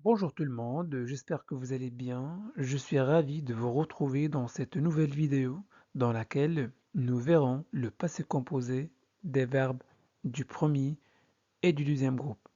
Bonjour tout le monde, j'espère que vous allez bien. Je suis ravi de vous retrouver dans cette nouvelle vidéo dans laquelle nous verrons le passé composé des verbes du premier et du deuxième groupe.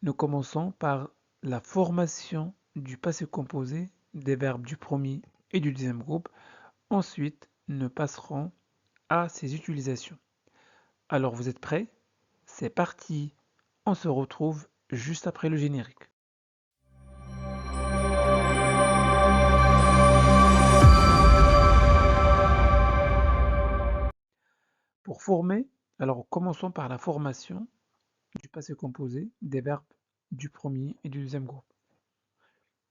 Nous commençons par la formation du passé composé des verbes du premier et du deuxième groupe. Ensuite, nous passerons à ses utilisations. Alors vous êtes prêts? C'est parti! On se retrouve juste après le générique. Pour former, alors commençons par la formation du passé composé des verbes du premier et du deuxième groupe.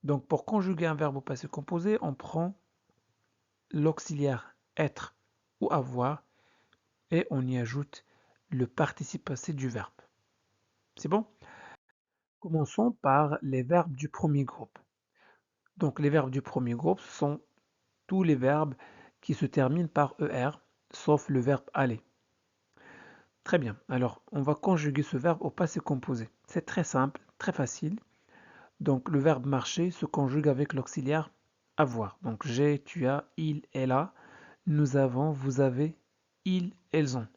Donc pour conjuguer un verbe au passé composé, on prend l'auxiliaire être ou avoir et on y ajoute le participe passé du verbe. C'est bon? Commençons par les verbes du premier groupe. Donc les verbes du premier groupe sont tous les verbes qui se terminent par ER, sauf le verbe aller. Très bien, alors on va conjuguer ce verbe au passé composé. C'est très simple, très facile. Donc le verbe marcher se conjugue avec l'auxiliaire avoir. Donc j'ai, tu as, il, elle a, nous avons, vous avez, ils, elles ont.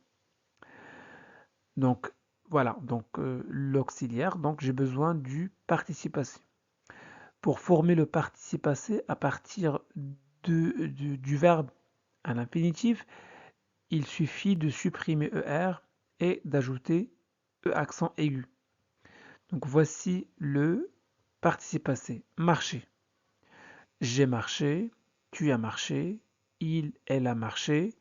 Donc voilà, donc l'auxiliaire, donc j'ai besoin du participe passé. Pour former le participe passé à partir du verbe à l'infinitif, il suffit de supprimer ER et d'ajouter E accent aigu. Donc voici le participe passé. Marcher. J'ai marché, tu as marché, il, elle a marché,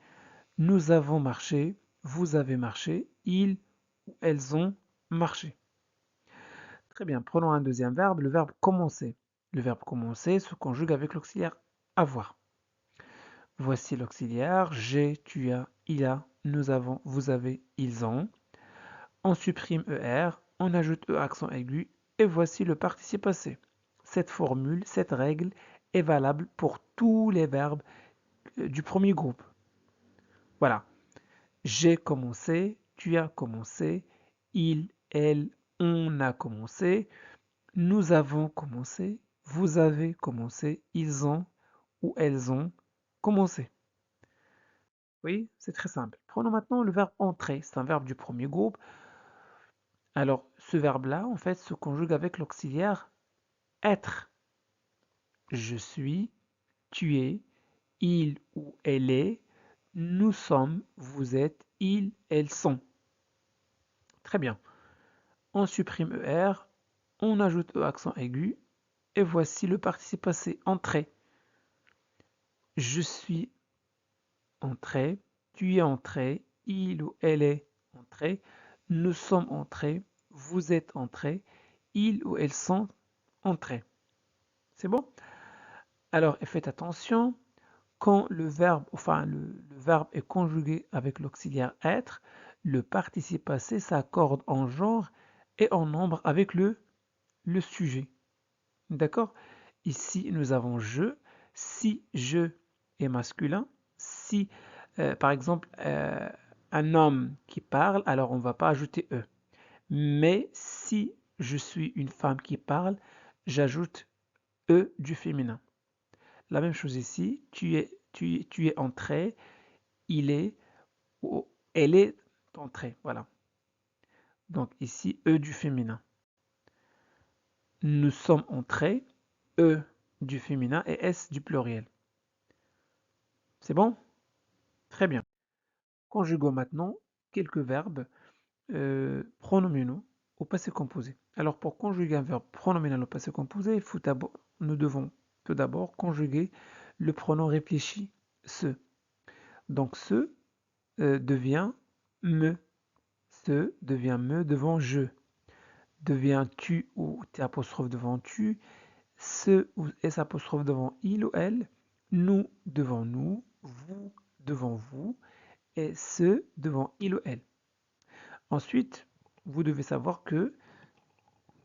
nous avons marché, vous avez marché, ils ou elles ont marché. Très bien, prenons un deuxième verbe, le verbe commencer. Le verbe commencer se conjugue avec l'auxiliaire avoir. Voici l'auxiliaire, j'ai, tu as, il a, nous avons, vous avez, ils ont. On supprime ER, on ajoute E accent aigu et voici le participe passé. Cette formule, cette règle est valable pour tous les verbes du premier groupe. Voilà. J'ai commencé, tu as commencé, il, elle, on a commencé, nous avons commencé, vous avez commencé, ils ont ou elles ont commencé. Oui, c'est très simple. Prenons maintenant le verbe entrer. C'est un verbe du premier groupe. Alors, ce verbe-là, en fait, se conjugue avec l'auxiliaire être. Je suis, tu es, il ou elle est, nous sommes, vous êtes, ils, elles sont. Très bien. On supprime ER, on ajoute E accent aigu, et voici le participe passé entré. Je suis entré, tu es entré, il ou elle est entré, nous sommes entrés, vous êtes entrés, ils ou elles sont entrés. C'est bon? Alors, faites attention, quand le verbe est conjugué avec l'auxiliaire être, le participe passé s'accorde en genre et en nombre avec le sujet. D'accord? Ici, nous avons je. Si je est masculin, si par exemple un homme qui parle, alors on ne va pas ajouter e. Mais si je suis une femme qui parle, j'ajoute e du féminin. La même chose ici, tu es entré, il est ou elle est entrée. Voilà. Donc ici, e du féminin. Nous sommes entrés, e du féminin et s du pluriel. C'est bon? Très bien. Conjuguons maintenant quelques verbes pronominaux au passé composé. Alors pour conjuguer un verbe pronominal au passé composé, nous devons tout d'abord conjuguer le pronom réfléchi ce. Donc ce devient me. Ce devient me devant je. Devient tu ou t apostrophe devant tu. Ce ou s apostrophe devant il ou elle. Nous devant nous. Vous devant vous. Et ce devant il ou elle. Ensuite, vous devez savoir que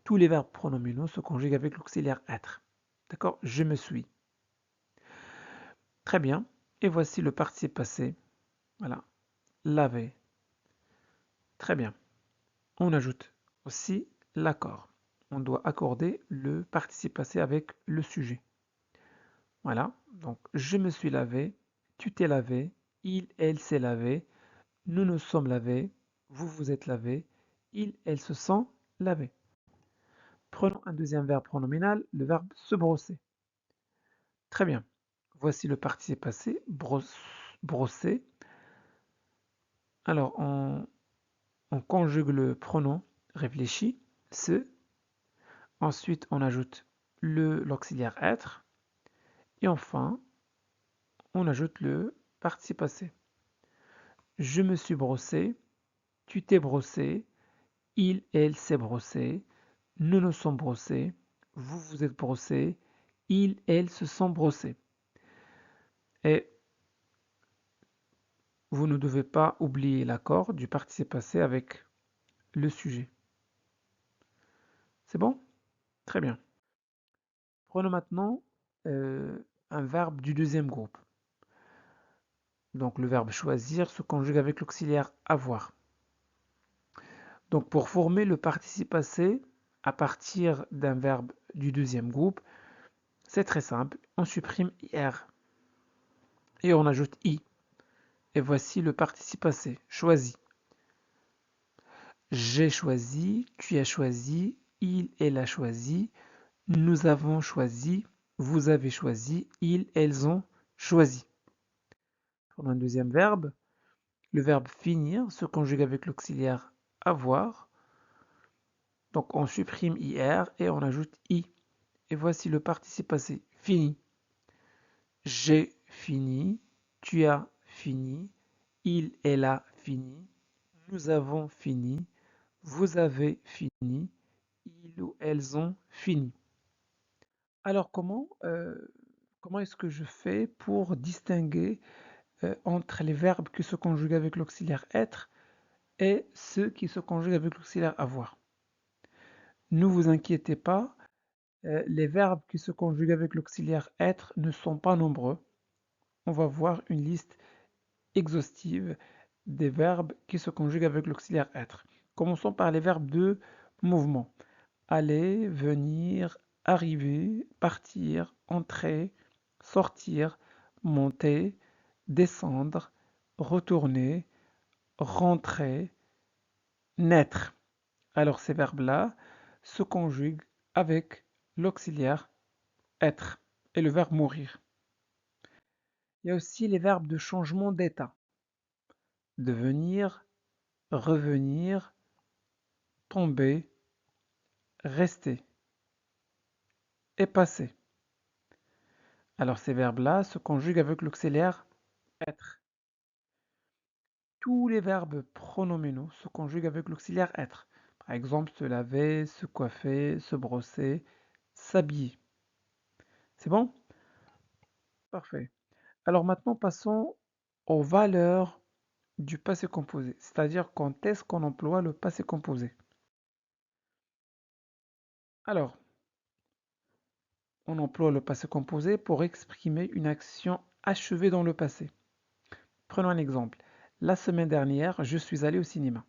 tous les verbes pronominaux se conjuguent avec l'auxiliaire être. D'accord? Je me suis. Très bien. Et voici le participe passé. Voilà. Laver. Très bien. On ajoute aussi l'accord. on doit accorder le participe passé avec le sujet. Voilà, donc je me suis lavé, tu t'es lavé, il, elle s'est lavé, nous nous sommes lavés, vous vous êtes lavé, il, elle se sont lavés. Prenons un deuxième verbe pronominal, le verbe se brosser. Très bien. Voici le participe passé, brosser. Alors, on conjugue le pronom réfléchi, se. Ensuite, on ajoute l'auxiliaire être. Et enfin, on ajoute le participe passé. Je me suis brossé, tu t'es brossé, il, elle s'est brossé, nous nous sommes brossés, vous vous êtes brossés, ils, elles se sont brossés. Et vous ne devez pas oublier l'accord du participe passé avec le sujet. C'est bon? Très bien. Prenons maintenant un verbe du deuxième groupe. Donc le verbe choisir se conjugue avec l'auxiliaire avoir. Donc pour former le participe passé à partir d'un verbe du deuxième groupe, c'est très simple. On supprime IR et on ajoute I. Et voici le participe passé, choisi. J'ai choisi, tu as choisi, il, elle a choisi, nous avons choisi, vous avez choisi, ils, elles ont choisi. Pour un deuxième verbe, le verbe finir se conjugue avec l'auxiliaire avoir. Donc on supprime IR et on ajoute I. Et voici le participe passé, fini. J'ai fini, tu as fini, il, elle a fini, nous avons fini, vous avez fini, ils ou elles ont fini. Alors comment est-ce que je fais pour distinguer entre les verbes qui se conjuguent avec l'auxiliaire être et ceux qui se conjuguent avec l'auxiliaire avoir? Ne vous inquiétez pas, les verbes qui se conjuguent avec l'auxiliaire être ne sont pas nombreux. On va voir une liste exhaustive des verbes qui se conjuguent avec l'auxiliaire être. Commençons par les verbes de mouvement. Aller, venir, arriver, partir, entrer, sortir, monter, descendre, retourner, rentrer, naître. Alors ces verbes-là se conjuguent avec l'auxiliaire être et le verbe mourir. Il y a aussi les verbes de changement d'état. Devenir, revenir, tomber, rester et passer. Alors ces verbes-là se conjuguent avec l'auxiliaire être. Tous les verbes pronominaux se conjuguent avec l'auxiliaire être. Par exemple, se laver, se coiffer, se brosser, s'habiller. C'est bon? Parfait. Alors maintenant, passons aux valeurs du passé composé, c'est-à-dire quand est-ce qu'on emploie le passé composé. Alors, on emploie le passé composé pour exprimer une action achevée dans le passé. Prenons un exemple. La semaine dernière, je suis allé au cinéma.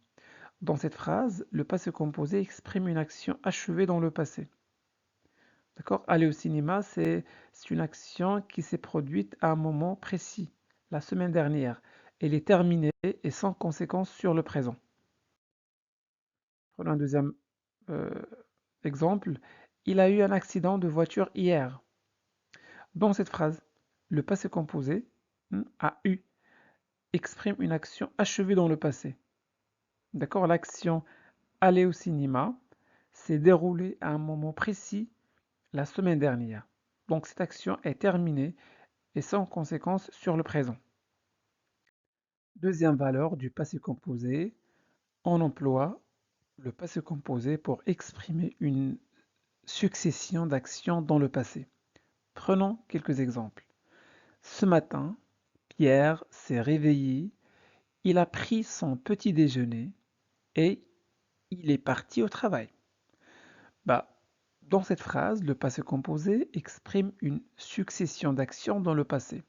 Dans cette phrase, le passé composé exprime une action achevée dans le passé. D'accord? Aller au cinéma, c'est une action qui s'est produite à un moment précis, la semaine dernière. Elle est terminée et sans conséquence sur le présent. Prenons un deuxième euh, exemple. Il a eu un accident de voiture hier. Dans cette phrase, le passé composé a eu exprime une action achevée dans le passé. D'accord? L'action aller au cinéma s'est déroulée à un moment précis la semaine dernière. Donc cette action est terminée et sans conséquence sur le présent. Deuxième valeur du passé composé, on emploie le passé composé pour exprimer une succession d'actions dans le passé. Prenons quelques exemples. Ce matin, Pierre s'est réveillé, il a pris son petit déjeuner et il est parti au travail. Bah, dans cette phrase, le passé composé exprime une succession d'actions dans le passé.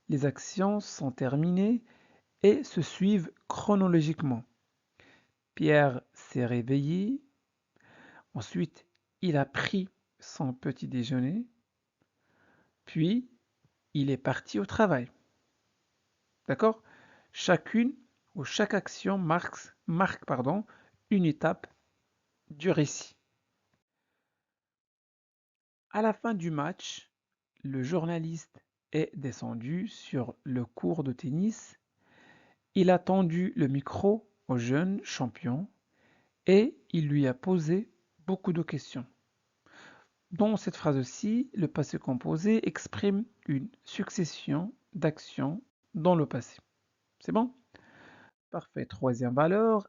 Les actions sont terminées et se suivent chronologiquement. Pierre s'est réveillé, ensuite il a pris son petit déjeuner, puis il est parti au travail. D'accord? Chacune ou chaque action marque une étape du récit. À la fin du match, le journaliste est descendu sur le court de tennis. Il a tendu le micro au jeune champion et il lui a posé beaucoup de questions. Dans cette phrase-ci, le passé composé exprime une succession d'actions dans le passé. C'est bon? Parfait. Troisième valeur,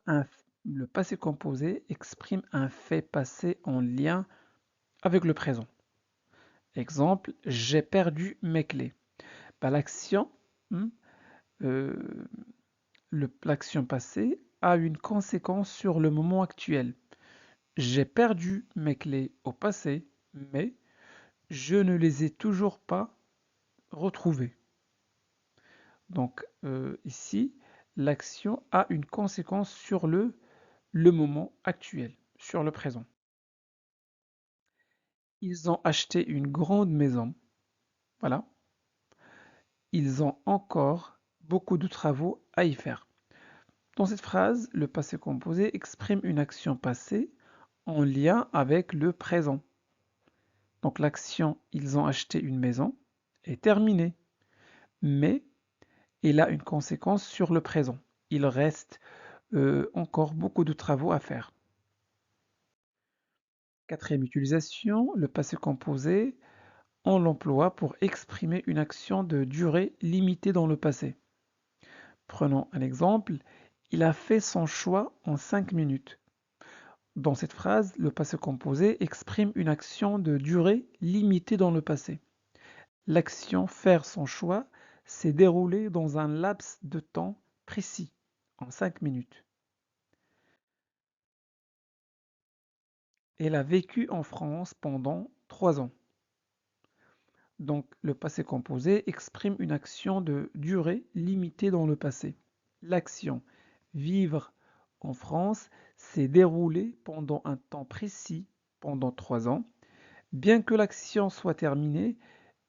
le passé composé exprime un fait passé en lien avec le présent. Exemple, j'ai perdu mes clés. L'action, hmm, euh, l'action passée a une conséquence sur le moment actuel. J'ai perdu mes clés au passé, mais je ne les ai toujours pas retrouvées. Donc ici, l'action a une conséquence sur le moment actuel, sur le présent. Ils ont acheté une grande maison. Voilà. Ils ont encore beaucoup de travaux à y faire. Dans cette phrase, le passé composé exprime une action passée en lien avec le présent. Donc l'action ils ont acheté une maison est terminée, mais elle a une conséquence sur le présent. Il reste encore beaucoup de travaux à faire. Quatrième utilisation, le passé composé, on l'emploie pour exprimer une action de durée limitée dans le passé. Prenons un exemple, il a fait son choix en 5 minutes. Dans cette phrase, le passé composé exprime une action de durée limitée dans le passé. L'action faire son choix s'est déroulée dans un laps de temps précis, en 5 minutes. Elle a vécu en France pendant 3 ans. Donc le passé composé exprime une action de durée limitée dans le passé. L'action vivre en France s'est déroulée pendant un temps précis, pendant 3 ans. Bien que l'action soit terminée,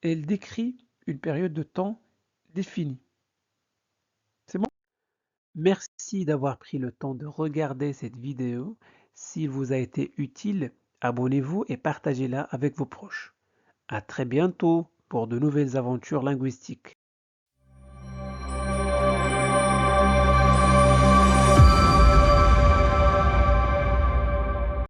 elle décrit une période de temps définie. C'est bon? Merci d'avoir pris le temps de regarder cette vidéo. S'il vous a été utile, abonnez-vous et partagez-la avec vos proches. À très bientôt pour de nouvelles aventures linguistiques.